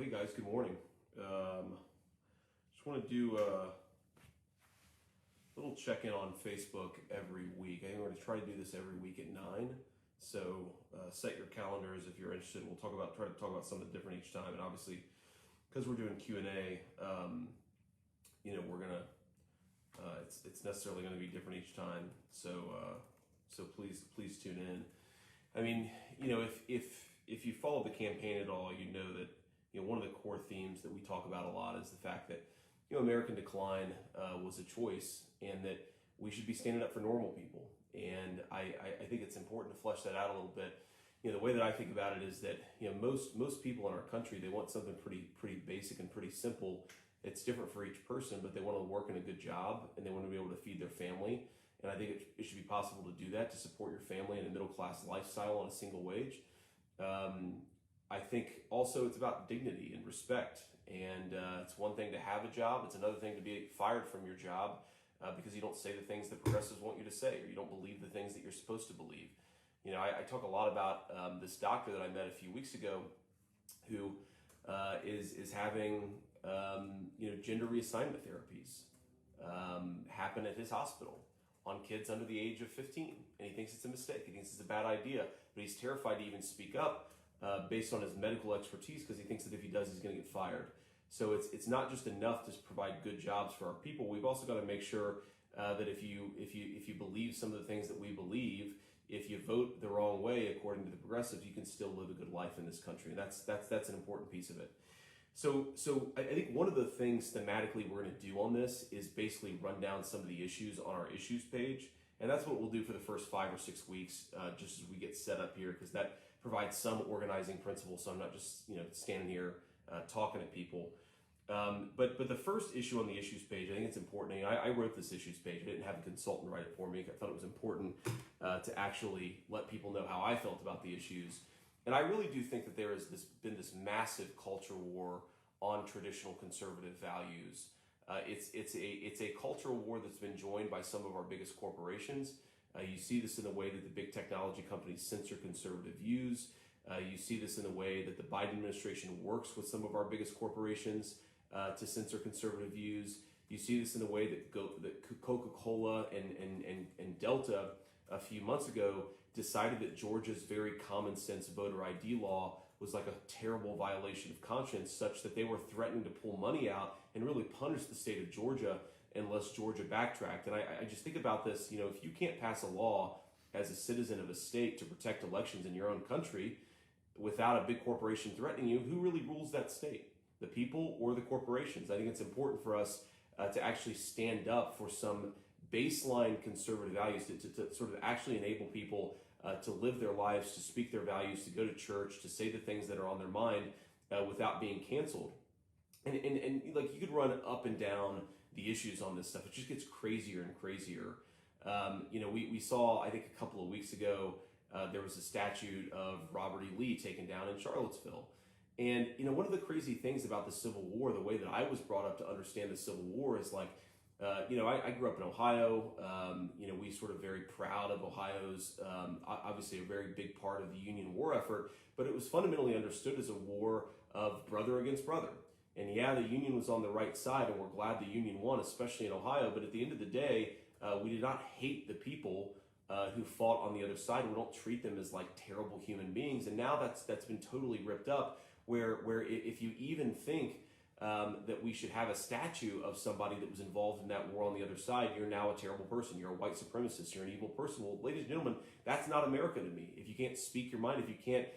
Well, hey guys, good morning. Just want to do a little check-in on Facebook every week. I think we're going to try to do this every week at 9. So set your calendars if you're interested. We'll try to talk about something different each time. And obviously, because we're doing Q&A, we're gonna it's necessarily going to be different each time. So please tune in. I mean, if you follow the campaign at all, you know that one of the core themes that we talk about a lot is the fact that American decline was a choice, and that we should be standing up for normal people. And I think it's important to flesh that out a little bit. The way that I think about it is that most people in our country, they want something pretty basic and pretty simple. It's different for each person, but they want to work in a good job and they want to be able to feed their family. And I think it should be possible to do that, to support your family in a middle class lifestyle on a single wage. I think also it's about dignity and respect. And it's one thing to have a job. It's another thing to be fired from your job because you don't say the things that progressives want you to say, or you don't believe the things that you're supposed to believe. I talk a lot about this doctor that I met a few weeks ago who is having gender reassignment therapies happen at his hospital on kids under the age of 15. And he thinks it's a mistake. He thinks it's a bad idea, but he's terrified to even speak up based on his medical expertise, because he thinks that if he does, he's going to get fired. So it's not just enough to provide good jobs for our people. We've also got to make sure that if you believe some of the things that we believe, if you vote the wrong way according to the progressives, you can still live a good life in this country. And that's an important piece of it. So I think one of the things thematically we're going to do on this is basically run down some of the issues on our issues page. And that's what we'll do for the first 5 or 6 weeks, just as we get set up here, because that provides some organizing principles. So I'm not just standing here talking at people. But the first issue on the issues page, I think it's important. I wrote this issues page. I didn't have a consultant write it for me. I thought it was important to actually let people know how I felt about the issues. And I really do think that there has been this massive culture war on traditional conservative values. It's a cultural war that's been joined by some of our biggest corporations. You see this in the way that the big technology companies censor conservative views. You see this in the way that the Biden administration works with some of our biggest corporations to censor conservative views. You see this in the way that Coca-Cola and Delta a few months ago decided that Georgia's very common sense voter ID law was like a terrible violation of conscience, such that they were threatening to pull money out and really punish the state of Georgia unless Georgia backtracked. And I just think about this, if you can't pass a law as a citizen of a state to protect elections in your own country without a big corporation threatening you, who really rules that state? The people or the corporations? I think it's important for us to actually stand up for some baseline conservative values to sort of actually enable people to live their lives, to speak their values, to go to church, to say the things that are on their mind without being canceled. And like, you could run up and down the issues on this stuff. It just gets crazier and crazier. We saw, I think a couple of weeks ago, there was a statue of Robert E. Lee taken down in Charlottesville. And, one of the crazy things about the Civil War, the way that I was brought up to understand the Civil War is like, I grew up in Ohio. We sort of very proud of Ohio's, obviously a very big part of the Union War effort, but it was fundamentally understood as a war of brother against brother. And yeah, the Union was on the right side, and we're glad the Union won, especially in Ohio. But at the end of the day, we did not hate the people who fought on the other side. We don't treat them as like terrible human beings. And now that's been totally ripped up, where if you even think that we should have a statue of somebody that was involved in that war on the other side, you're now a terrible person. You're a white supremacist. You're an evil person. Well, ladies and gentlemen, that's not America to me. If you can't speak your mind, if you can't,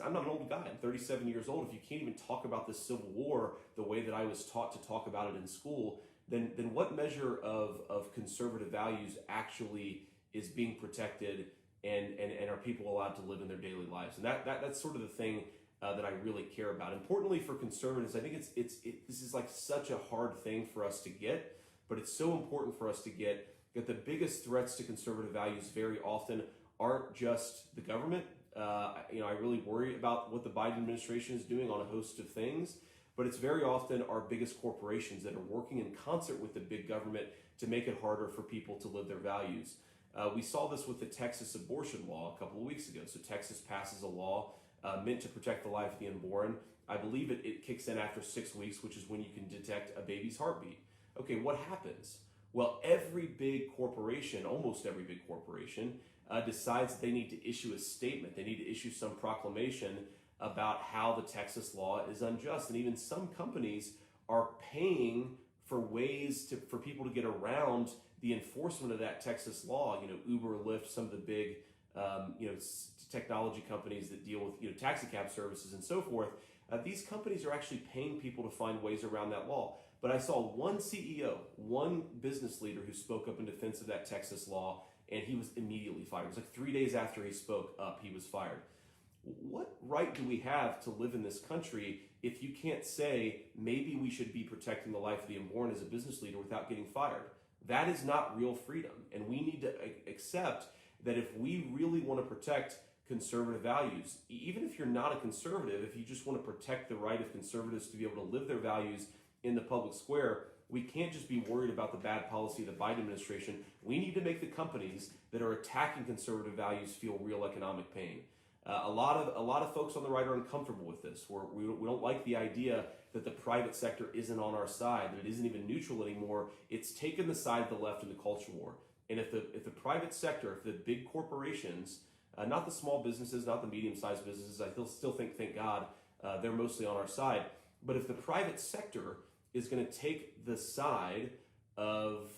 I'm not an old guy. I'm 37 years old. If you can't even talk about the Civil War the way that I was taught to talk about it in school, then what measure of conservative values actually is being protected, and are people allowed to live in their daily lives? And that's sort of the thing that I really care about. Importantly for conservatives, I think this is like such a hard thing for us to get, but it's so important for us to get that the biggest threats to conservative values very often aren't just the government. I really worry about what the Biden administration is doing on a host of things, but it's very often our biggest corporations that are working in concert with the big government to make it harder for people to live their values. We saw this with the Texas abortion law a couple of weeks ago. So Texas passes a law meant to protect the life of the unborn. I believe it kicks in after 6 weeks, which is when you can detect a baby's heartbeat. Okay, what happens? Well, every big corporation, almost every big corporation, decides they need to issue a statement. They need to issue some proclamation about how the Texas law is unjust. And even some companies are paying for ways for people to get around the enforcement of that Texas law. Uber, Lyft, some of the big technology companies that deal with taxi cab services and so forth. These companies are actually paying people to find ways around that law. But I saw one CEO, one business leader who spoke up in defense of that Texas law, and he was immediately fired. It was like 3 days after he spoke up, he was fired. What right do we have to live in this country if you can't say maybe we should be protecting the life of the unborn as a business leader without getting fired? That is not real freedom. And we need to accept that if we really want to protect conservative values, even if you're not a conservative, if you just want to protect the right of conservatives to be able to live their values in the public square, we can't just be worried about the bad policy of the Biden administration. We need to make the companies that are attacking conservative values feel real economic pain. A lot of folks on the right are uncomfortable with this. We don't like the idea that the private sector isn't on our side, that it isn't even neutral anymore. It's taken the side of the left in the culture war. And if the private sector, if the big corporations, not the small businesses, not the medium-sized businesses, I still think, thank God, they're mostly on our side. But if the private sector is going to take the side of,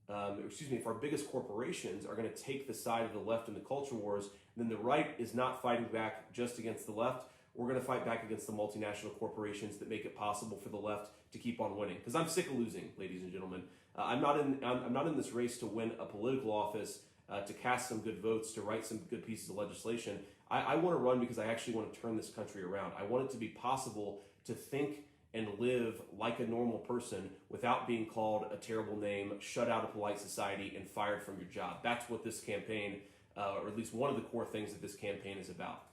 if our biggest corporations are going to take the side of the left in the culture wars, then the right is not fighting back just against the left. We're going to fight back against the multinational corporations that make it possible for the left to keep on winning. Because I'm sick of losing, ladies and gentlemen. I'm not in this race to win a political office, to cast some good votes, to write some good pieces of legislation. I want to run because I actually want to turn this country around. I want it to be possible to think and live like a normal person without being called a terrible name, shut out of polite society, and fired from your job. That's what this campaign, or at least one of the core things that this campaign is about.